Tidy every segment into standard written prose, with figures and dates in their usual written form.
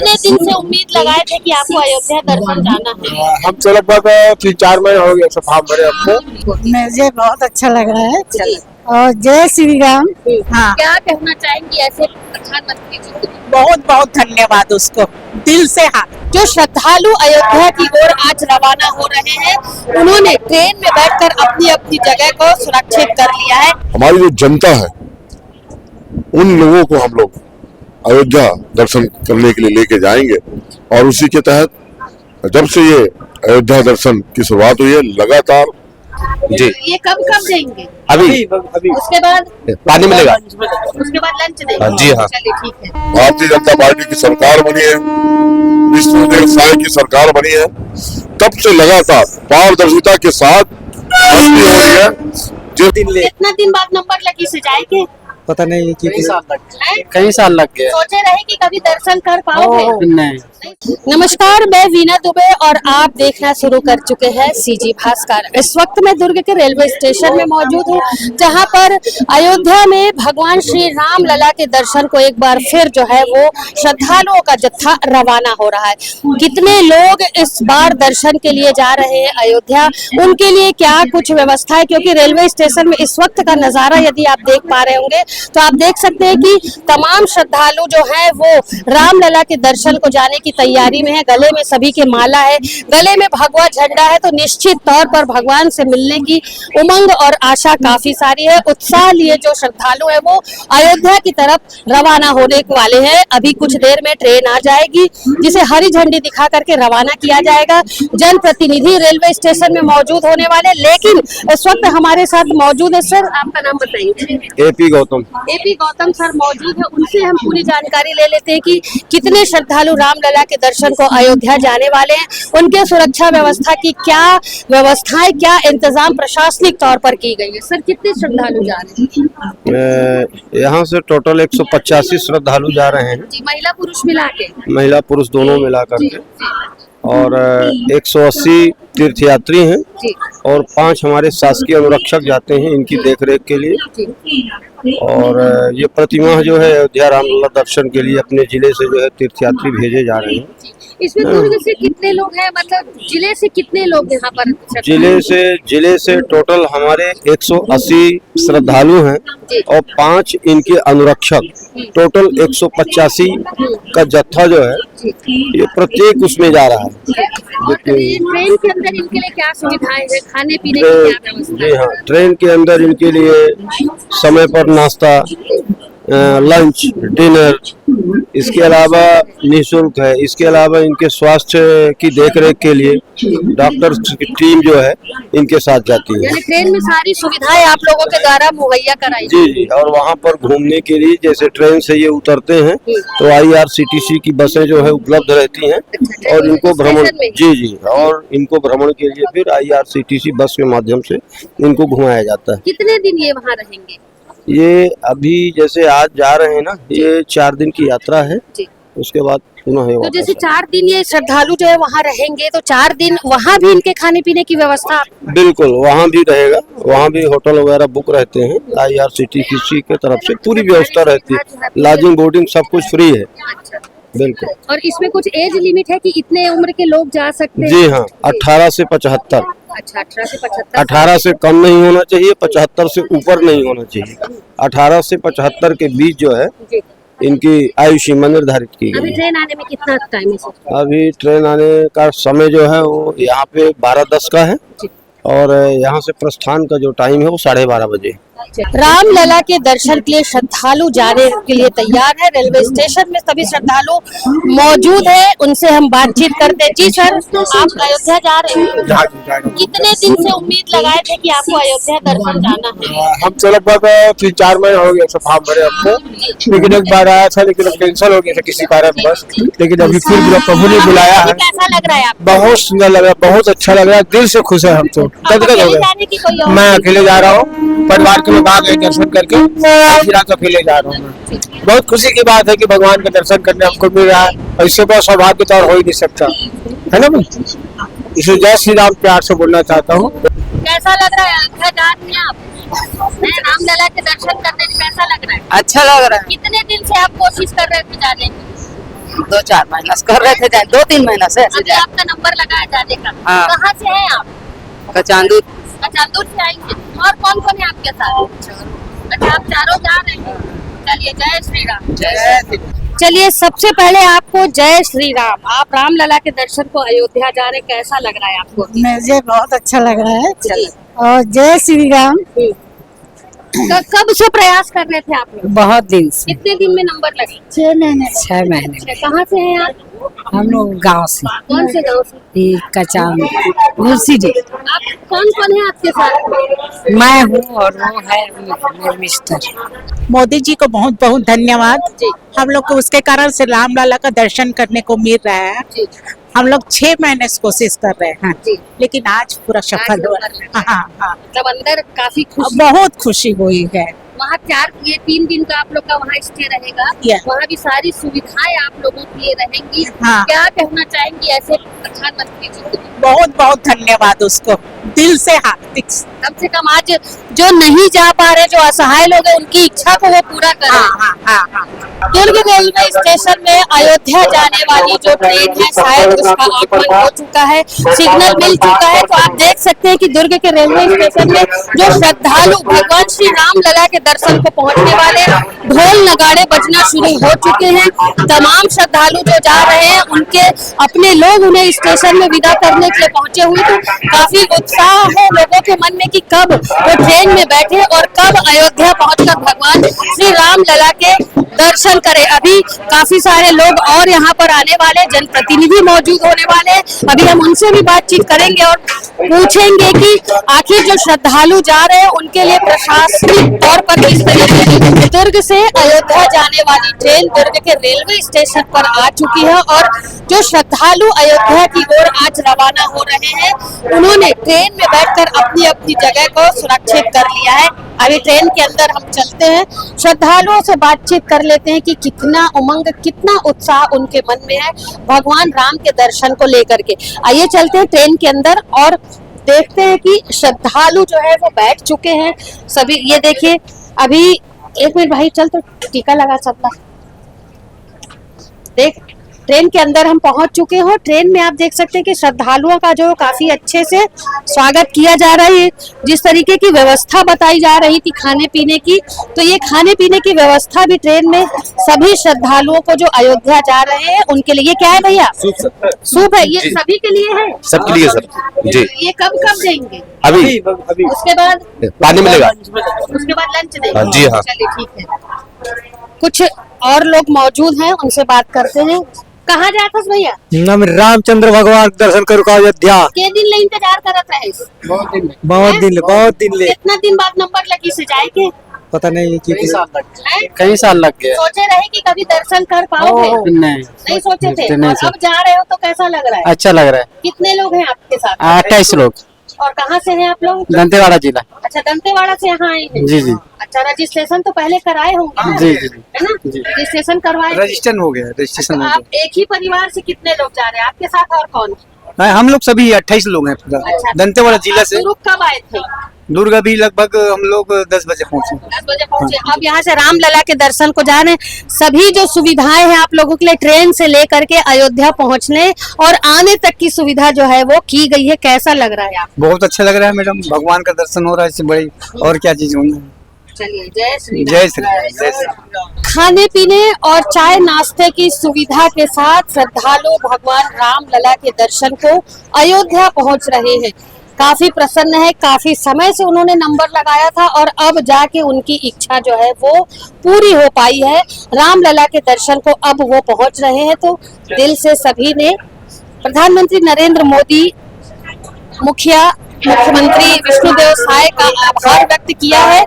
कितने दिन से उम्मीद लगाए थे कि आपको अयोध्या दर्शन जाना है? हम तो लगभग 3-4 महीने हो गए सब फार्म भरे हमको। मुझे बहुत अच्छा लग रहा है और जय श्री राम। हाँ, क्या कहना चाहेंगी ऐसे प्रधानमंत्री जी को? बहुत बहुत धन्यवाद उसको दिल से। हाँ, जो श्रद्धालु अयोध्या की ओर आज रवाना हो रहे हैं, उन्होंने ट्रेन में बैठकर अपनी अपनी जगह को सुरक्षित कर लिया है। हमारी जो जनता है उन लोगों को हम लोग अयोध्या दर्शन करने के लिए लेके जाएंगे और उसी के तहत जब से ये अयोध्या दर्शन की शुरुआत हुई है लगातार जी। ये कब जाएंगे? अभी उसके बाद पानी मिलेगा, उसके बाद लंच देंगे? जी हाँ। चलिए ठीक है। भारतीय जनता पार्टी की सरकार बनी है, विष्णुदेव साय की सरकार बनी है, तब से लगातार पारदर्शिता के साथ भर्ती हो रही है। कितना दिन बाद नंबर लगी से जाएंगे? पता नहीं कि हैं? कई साल लग गए। सोचे रहे कि कभी दर्शन कर पाओगे? नहीं। नमस्कार, मैं वीना दुबे और आप देखना शुरू कर चुके हैं सीजी भास्कर। इस वक्त मैं दुर्ग के रेलवे स्टेशन में मौजूद हूँ, जहाँ पर अयोध्या में भगवान श्री राम लला के दर्शन को एक बार फिर जो है वो श्रद्धालुओं का जत्था रवाना हो रहा है। कितने लोग इस बार दर्शन के लिए जा रहे हैं अयोध्या, उनके लिए क्या कुछ व्यवस्था है? क्योंकि रेलवे स्टेशन में इस वक्त का नजारा यदि आप देख पा रहे होंगे तो आप देख सकते हैं कि तमाम श्रद्धालु जो है वो रामलला के दर्शन को जाने की तैयारी में है। गले में सभी के माला है, गले में भगवा झंडा है, तो निश्चित तौर पर भगवान से मिलने की उमंग और आशा काफी सारी है। उत्साह लिए जो श्रद्धालु है वो अयोध्या की तरफ रवाना होने वाले हैं। अभी कुछ देर में ट्रेन आ जाएगी जिसे हरी झंडी दिखा करके रवाना किया जाएगा। जनप्रतिनिधि रेलवे स्टेशन में मौजूद होने वाले, लेकिन इस वक्त हमारे साथ मौजूद है। सर, आपका नाम बताइए। एपी गौतम सर मौजूद है, उनसे हम पूरी जानकारी ले लेते हैं कि कितने श्रद्धालु रामलला के दर्शन को अयोध्या जाने वाले हैं, उनके सुरक्षा व्यवस्था की क्या व्यवस्थाएं, क्या इंतजाम प्रशासनिक तौर पर की गई है। सर, कितने श्रद्धालु जा रहे हैं? यहाँ से टोटल 185 श्रद्धालु जा रहे हैं जी, महिला पुरुष मिला के? महिला पुरुष दोनों मिला करके, और 180 तीर्थयात्री हैं और 5 हमारे शासकीय अनुरक्षक जाते हैं इनकी देखरेख के लिए। और ये प्रतिमाह जो है अयोध्या रामलला दर्शन के लिए अपने जिले से जो है तीर्थयात्री भेजे जा रहे हैं। इसमें दुर्ग से कितने लोग हैं, मतलब जिले से कितने लोग यहाँ पर? जिले से टोटल हमारे 180 श्रद्धालु हैं और 5 इनके अनुरक्षक, टोटल 185 का जत्था जो है ये प्रत्येक उसमें जा रहा है। ट्रेन के अंदर इनके लिए क्या सुविधाएं हैं, खाने पीने की क्या व्यवस्था? जी हाँ, ट्रेन के अंदर इनके लिए समय पर नाश्ता, लंच, डिनर, इसके अलावा निःशुल्क है। इसके अलावा इनके स्वास्थ्य की देखरेख के लिए डॉक्टर की टीम जो है इनके साथ जाती है। यानी ट्रेन में सारी सुविधाएं आप लोगों के द्वारा मुहैया कराई? जी, और वहाँ पर घूमने के लिए जैसे ट्रेन से ये उतरते हैं तो IRCTC की बसें जो है उपलब्ध रहती हैं और इनको भ्रमण जी और इनको भ्रमण के लिए फिर IRCTC बस के माध्यम से इनको घुमाया जाता है। कितने दिन ये वहाँ रहेंगे? ये अभी जैसे आज जा रहे हैं ना, ये 4 दिन की यात्रा है, उसके बाद पुनः है। तो जैसे 4 दिन ये श्रद्धालु जो है वहाँ रहेंगे, तो 4 दिन वहाँ भी इनके खाने पीने की व्यवस्था? बिल्कुल, वहाँ भी रहेगा, वहाँ भी होटल वगैरह बुक रहते हैं, IRCTC की तरफ से पूरी व्यवस्था रहती है, लॉजिंग बोर्डिंग सब कुछ फ्री है। बिल्कुल। और इसमें कुछ एज लिमिट है कि इतने उम्र के लोग जा सकते हैं? जी हाँ, 18 से 75। अच्छा, 18 से 75। 18 से कम नहीं होना चाहिए, 75 से ऊपर नहीं होना चाहिए। 18 से 75 के बीच जो है इनकी आयु सीमा निर्धारित की गई। अभी ट्रेन आने में कितना टाइम है? अभी ट्रेन आने का समय जो है वो यहाँ पे 12:10 का है और यहाँ से प्रस्थान का जो टाइम है वो 12:30 बजे। रामलला के दर्शन के लिए श्रद्धालु जाने के लिए तैयार है। रेलवे स्टेशन में सभी श्रद्धालु मौजूद है, उनसे हम बातचीत करते हैं। जी सर, आप अयोध्या जा रहे हैं, कितने दिन से उम्मीद लगाए थे कि आपको अयोध्या दर्शन जाना है? हम तो लगभग 3-4 महीने हो गए सब फार्म भरे हमको, लेकिन एक बार आया था लेकिन कैंसिल हो गया था किसी कारण बस। लेकिन अभी फिर प्रभु ने बुलाया है। कैसा लग रहा है आपको? बहुत सुंदर लग रहा है, बहुत अच्छा लग रहा है, दिल से खुश है हम तो। अकेले जाने की कोई और? मैं अकेले जा रहा हूँ, परिवार के लोग आ गए दर्शन करके, फिर अकेले जा रहा हूँ। बहुत खुशी की बात है कि भगवान का दर्शन करने हमको मिल रहा है, और इससे बहुत सौभाग्य तो और हो ही नहीं सकता है ना भाई। इसे जय श्री राम प्यार से बोलना चाहता हूँ। कैसा लग रहा है अयोध्या जा रहे हैं आप? रामलला के दर्शन करने में कैसा लग रहा है? अच्छा लग रहा है। कितने दिन से आप कोशिश कर रहे थे जाने की? 2-4 महीना से कर रहे थे, 2-3 महीना से ऐसे अभी आपका नंबर लगाया जाने का। हाँ। कहाँ से हैं आप? चांदूर चांदूर से आएंगे। और कौन कौन है आपके साथ? अच्छा, आप चारों जा रहे हैं। चलिए, जय श्री राम। चलिए, सबसे पहले आपको जय श्री राम। आप रामलला के दर्शन को अयोध्या जा रहे, कैसा लग रहा है आपको? मुझे बहुत अच्छा लग रहा है। चलिए। और जय श्री राम। कब से प्रयास कर रहे थे आप लोग? बहुत दिन से, कितने दिन में नंबर लगे? 6 महीने। 6 महीने। कहाँ से हैं आप? हम लोग गांव से, कौन से गांव से? कचाम, मुंशी जी। आप कौन है आपके साथ? मैं हूँ और वो है मेरे मिस्टर। मोदी जी को बहुत बहुत धन्यवाद। हम लोग को उसके कारण से रामलला का दर्शन करने को मिल रहा है। हम लोग 6 महीने से कोशिश कर रहे हैं, लेकिन आज पूरा सफल हुआ। हाँ हाँ, मतलब अंदर काफी खुशी, बहुत खुशी हुई है। वहाँ 3 दिन का आप लोग का वहाँ स्टे रहेगा। वहाँ भी सारी सुविधाएं आप लोगों के लिए रहेंगी। हाँ। क्या कहना चाहेंगी ऐसे प्रधानमंत्री जी को? बहुत बहुत धन्यवाद उसको, दिल से हार्दिक। कम से कम आज जो नहीं जा पा रहे, जो असहाय लोग हैं, उनकी इच्छा को वो पूरा कर रहे हैं। हाँ हाँ हाँ। दुर्ग रेलवे स्टेशन में अयोध्या जाने वाली जो ट्रेन है, शायद उसका आगमन हो चुका है, सिग्नल मिल चुका है। तो आप देख सकते हैं कि दुर्ग के रेलवे स्टेशन में जो श्रद्धालु भगवान श्री रामलला के दर्शन को पहुंचने वाले, ढोल नगाड़े बजना शुरू हो चुके हैं। तमाम श्रद्धालु जो जा रहे हैं, उनके अपने लोग उन्हें स्टेशन में विदा करने के लिए पहुंचे हुए। तो काफी उत्साह है लोगों के मन में कि कब वो ट्रेन में बैठे और कब अयोध्या पहुंचकर भगवान श्री रामलला के दर्शन करें। अभी काफी सारे लोग और यहाँ पर आने वाले, जनप्रतिनिधि मौजूद होने वाले हैं। अभी हम उनसे भी बातचीत करेंगे और पूछेंगे कि आखिर जो श्रद्धालु जा रहे हैं, उनके लिए प्रशासनिक तौर पर किस तरीके से। दुर्ग से अयोध्या जाने वाली ट्रेन दुर्ग के रेलवे स्टेशन पर आ चुकी है और जो श्रद्धालु अयोध्या की ओर आज रवाना हो रहे हैं, उन्होंने ट्रेन में बैठकर अपनी अपनी जगह को सुरक्षित कर लिया है। अभी ट्रेन के अंदर हम चलते हैं, श्रद्धालुओं से बातचीत कर लेते हैं कि कितना उमंग, कितना उत्साह उनके मन में है भगवान राम के दर्शन को लेकर के। आइए चलते हैं ट्रेन के अंदर और देखते हैं कि श्रद्धालु जो है वो बैठ चुके हैं सभी। ये देखिए, अभी 1 मिनट भाई, चल तो टीका लगा सकता। देख, ट्रेन के अंदर हम पहुंच चुके हो। ट्रेन में आप देख सकते हैं कि श्रद्धालुओं का जो काफी अच्छे से स्वागत किया जा रहा है। जिस तरीके की व्यवस्था बताई जा रही थी खाने पीने की, तो ये खाने पीने की व्यवस्था भी ट्रेन में सभी श्रद्धालुओं को जो अयोध्या जा रहे हैं उनके लिए। ये क्या है भैया? सूप है। ये सभी के लिए है? सबके लिए सर जी। ये कब देंगे? अभी उसके बाद पानी मिलेगा, उसके बाद लंच देंगे। जी हाँ। चलिए, ठीक है। कुछ और लोग मौजूद हैं, उनसे बात करते हैं। कहाँ जाता है भैया? हम रामचंद्र भगवान के दर्शन करो अयोध्या। के दिन ले इंतजार करत रहे? बहुत दिन ले। कितना दिन बाद नंबर लगी से जाए के? पता नहीं कई साल लग गए। सोचे रहे कि कभी दर्शन कर पाओगे? नहीं सोचे थे। और अब जा रहे हो तो कैसा लग रहा है? अच्छा लग रहा है। कितने लोग हैं आपके साथ? 28 लोग। और कहाँ से हैं आप लोग? दंतेवाड़ा जिला। अच्छा, दंतेवाड़ा से यहाँ आए हैं। जी। अच्छा, रजिस्ट्रेशन तो पहले कराए होंगे ना? जी। है ना? रजिस्ट्रेशन करवाए? रजिस्ट्रेशन हो गया। रजिस्ट्रेशन आप एक ही परिवार से कितने लोग जा रहे हैं? आपके साथ और कौन? हम लोग सभी 28 लोग हैं पूरा। अच्छा, दंतेवाड़ा जिला से। दुर्ग कब आए थे? दुर्ग अभी लगभग हम लोग 10 बजे पहुँचे। 10 बजे पहुंचे। अब यहाँ से रामलला के दर्शन को जा रहे हैं। सभी जो सुविधाएं हैं आप लोगों के लिए, ट्रेन से लेकर के अयोध्या पहुंचने और आने तक की सुविधा जो है वो की गई है। कैसा लग रहा है आपको? बहुत अच्छा लग रहा है मैडम, भगवान का दर्शन हो रहा है, इससे बड़ी और क्या चीज होगी। चलिए, जय श्री राम। जय श्री राम, जय श्री राम। खाने पीने और चाय नाश्ते की सुविधा के साथ श्रद्धालु भगवान रामलला के दर्शन को अयोध्या पहुंच रहे हैं। काफी प्रसन्न है। काफी समय से उन्होंने नंबर लगाया था और अब जाके उनकी इच्छा जो है वो पूरी हो पाई है। रामलला के दर्शन को अब वो पहुंच रहे हैं। तो दिल से सभी ने प्रधानमंत्री नरेंद्र मोदी, मुख्यमंत्री विष्णुदेव साय का आभार व्यक्त किया है।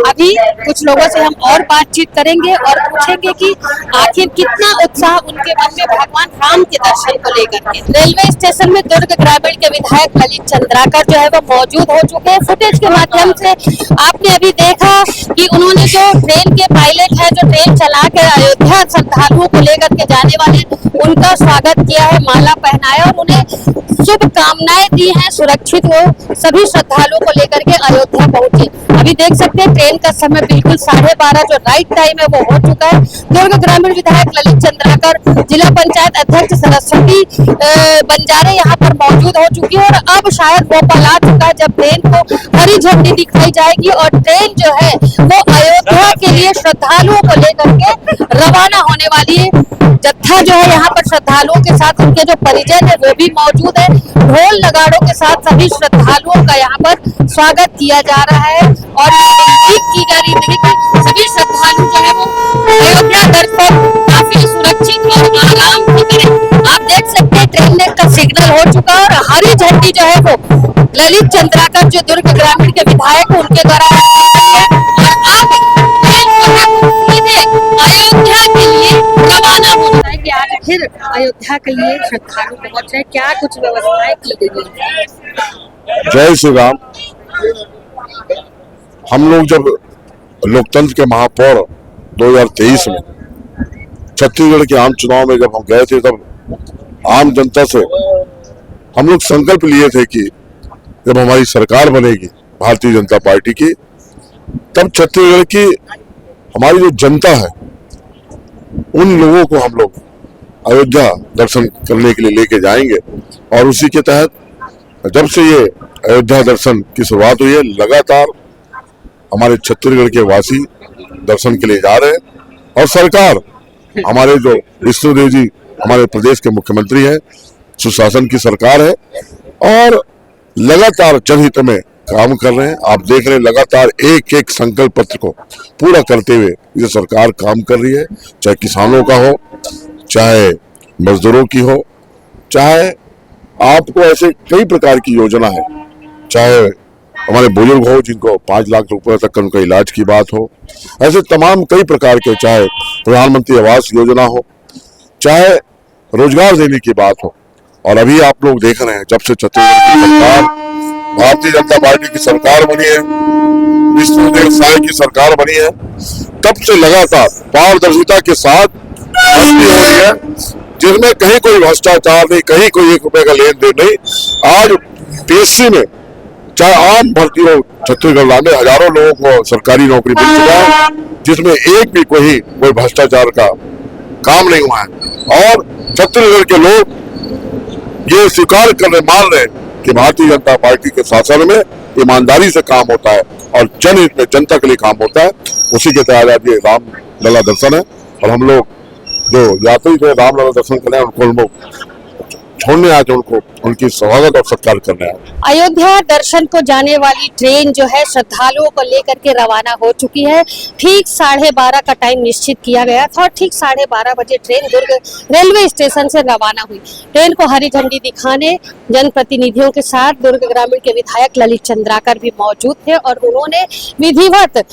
अभी कुछ लोगों से हम और बातचीत करेंगे और पूछेंगे कि आखिर कितना उत्साह उनके मन में भगवान राम के दर्शन को लेकर के। रेलवे स्टेशन में दुर्ग ग्रामीण के विधायक ललित चंद्राकर जो है वो मौजूद हो चुके हैं। फुटेज के माध्यम से आपने अभी देखा कि उन्होंने जो ट्रेन के पायलट है, जो ट्रेन चला कर अयोध्या श्रद्धालुओं को लेकर के जाने वाले, उनका स्वागत किया है, माला पहनाया और उन्हें शुभकामनाएं दी हैं, सुरक्षित हो सभी श्रद्धालुओं को लेकर के अयोध्या पहुंचे। अभी देख सकते हैं ट्रेन का समय बिल्कुल 12:30 जो राइट टाइम है वो हो चुका है। दुर्ग ग्रामीण विधायक ललित चंद्राकर, जिला पंचायत अध्यक्ष सरस्वती बंजारे यहाँ पर मौजूद हो चुकी है और अब शायद वो पल आ चुका है जब ट्रेन को हरी झंडी दिखाई जाएगी और ट्रेन जो है वो अयोध्या के लिए श्रद्धालुओं को लेकर के रवाना होने वाली है। जत्था जो है यहाँ पर श्रद्धालुओं के साथ उनके जो परिजन है वो भी मौजूद है। ढोल नगाड़ों के साथ सभी श्रद्धालुओं का यहाँ पर स्वागत किया जा रहा है और उम्मीद की जा रही है कि सभी श्रद्धालु जो है वो अयोध्या दर्शन काफी सुरक्षित और आराम से करें। आप देख सकते हैं ट्रेन का सिग्नल हो चुका है और हरी झंडी जो है वो ललित चंद्राकर जो दुर्ग ग्रामीण के विधायक है उनके द्वारा अयोध्या के लिए रवाना होना है कि आज फिर अयोध्या के लिए श्रद्धालु पहुंच रहे, क्या कुछ व्यवस्थाएं की गई है? जय श्री राम। हम लोग जब लोकतंत्र के महापौर 2023 में छत्तीसगढ़ के आम चुनाव में जब हम गए थे तब आम जनता से हम लोग संकल्प लिए थे कि जब हमारी सरकार बनेगी भारतीय जनता पार्टी की तब छत्तीसगढ़ की हमारी जो जनता है उन लोगों को हम लोग अयोध्या दर्शन करने के लिए लेके जाएंगे और उसी के तहत जब से ये अयोध्या दर्शन की शुरुआत हुई है लगातार हमारे छत्तीसगढ़ के वासी दर्शन के लिए जा रहे हैं और सरकार हमारे जो विष्णुदेव जी हमारे प्रदेश के मुख्यमंत्री हैं, सुशासन की सरकार है और लगातार जनहित में काम कर रहे हैं। आप देख रहे हैं लगातार एक एक संकल्प पत्र को पूरा करते हुए ये सरकार काम कर रही है, चाहे किसानों का हो, चाहे मजदूरों की हो, चाहे आपको ऐसे कई प्रकार की योजना है, चाहे हमारे बुजुर्ग हो जिनको 5 लाख रुपए तक उनका इलाज की बात हो, ऐसे तमाम कई प्रकार के, चाहे प्रधानमंत्री आवास योजना हो, चाहे रोजगार देने की बात हो। और अभी आप लोग देख रहे हैं जब से छत्तीसगढ़ की सरकार भारतीय जनता पार्टी की सरकार बनी है, विष्णुदेव साय की सरकार बनी है, तब से लगातार पारदर्शिता के साथ भर्ती हो रही है जिसमें कहीं कोई भ्रष्टाचार नहीं, कहीं कोई 1 रुपए का लेन देन नहीं। आज पीएससी में चाहे आम भर्ती हो छत्तीसगढ़ में हजारों लोगों को सरकारी नौकरी मिल चुका है जिसमें एक भी कोई भ्रष्टाचार का काम नहीं हुआ है और छत्तीसगढ़ के लोग ये स्वीकार करने मान रहे हैं कि भारतीय जनता पार्टी के शासन में ईमानदारी से काम होता है और जनहित में जनता के लिए काम होता है। उसी के तहत आज ये रामलला दर्शन है और हम लोग जो यात्री थे रामलला दर्शन करने उनको हम लोग छोड़ने आए थे, उनको उनकी स्वागत और सत्कार करने आए। अयोध्या दर्शन को जाने वाली ट्रेन जो है श्रद्धालुओं को लेकर के रवाना हो चुकी है। ठीक 12:30 का टाइम निश्चित किया गया था और ठीक 12:30 बजे ट्रेन दुर्ग रेलवे स्टेशन से रवाना हुई। ट्रेन को हरी झंडी दिखाने जनप्रतिनिधियों के साथ दुर्ग ग्रामीण के विधायक ललित चंद्राकर भी मौजूद थे और उन्होंने विधिवत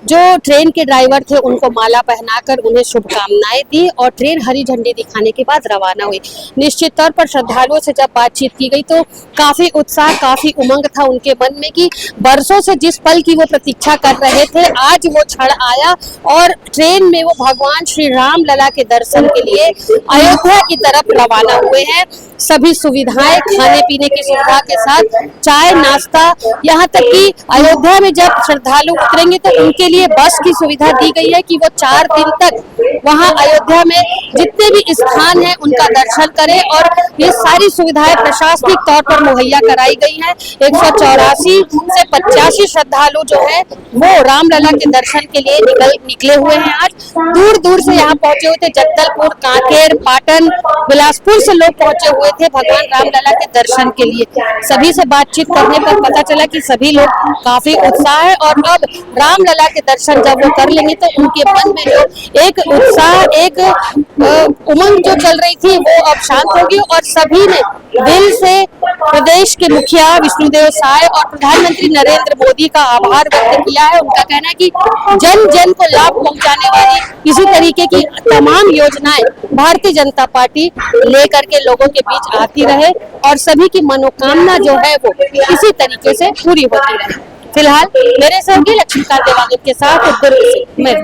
जो ट्रेन के ड्राइवर थे उनको माला पहनाकर उन्हें शुभकामनाएं दी और ट्रेन हरी झंडी दिखाने के बाद रवाना हुई। निश्चित तौर पर श्रद्धालुओं से जब बातचीत की गई तो काफी उत्साह, काफी उमंग था उनके मन में कि बरसों से जिस पल की वो प्रतीक्षा कर रहे थे आज वो क्षण आया और ट्रेन में वो भगवान श्री राम लला के दर्शन के लिए अयोध्या की तरफ रवाना हुए हैं। सभी सुविधाएं, खाने पीने की सुविधा के साथ चाय नाश्ता, यहाँ तक कि अयोध्या में जब श्रद्धालु उतरेंगे तो उनके लिए बस की सुविधा दी गई है कि वो 4 दिन तक वहाँ अयोध्या में जितने भी स्थान हैं उनका दर्शन करें और ये सारी सुविधाएं प्रशासनिक तौर पर मुहैया कराई गई हैं। 184 से 85 श्रद्धालु जो है वो रामलला के दर्शन के लिए निकले हुए हैं। आज दूर दूर से यहाँ पहुंचे हुए थे, जगदलपुर, कांकेर, पाटन, बिलासपुर से लोग पहुंचे हुए थे भगवान रामलला के दर्शन के लिए। सभी से बातचीत करने पर पता चला कि सभी लोग काफी उत्साह है और अब रामलला के दर्शन जब वो कर लेंगे तो उनके मन में जो एक उत्साह, एक उमंग जो चल रही थी वो अब शांत होगी और सभी ने दिल से प्रदेश के मुखिया विष्णुदेव साय और प्रधानमंत्री नरेंद्र मोदी का आभार व्यक्त किया है। उनका कहना है कि जन जन को लाभ पहुंचाने वाली इसी तरीके की तमाम योजनाएं भारतीय जनता पार्टी लेकर के लोगों के बीच आती रहे और सभी की मनोकामना जो है वो इसी तरीके से पूरी होती रहे। फिलहाल मेरे सहयोगी लक्ष्मीकांत देवांगन के साथ दुर्ग से मैं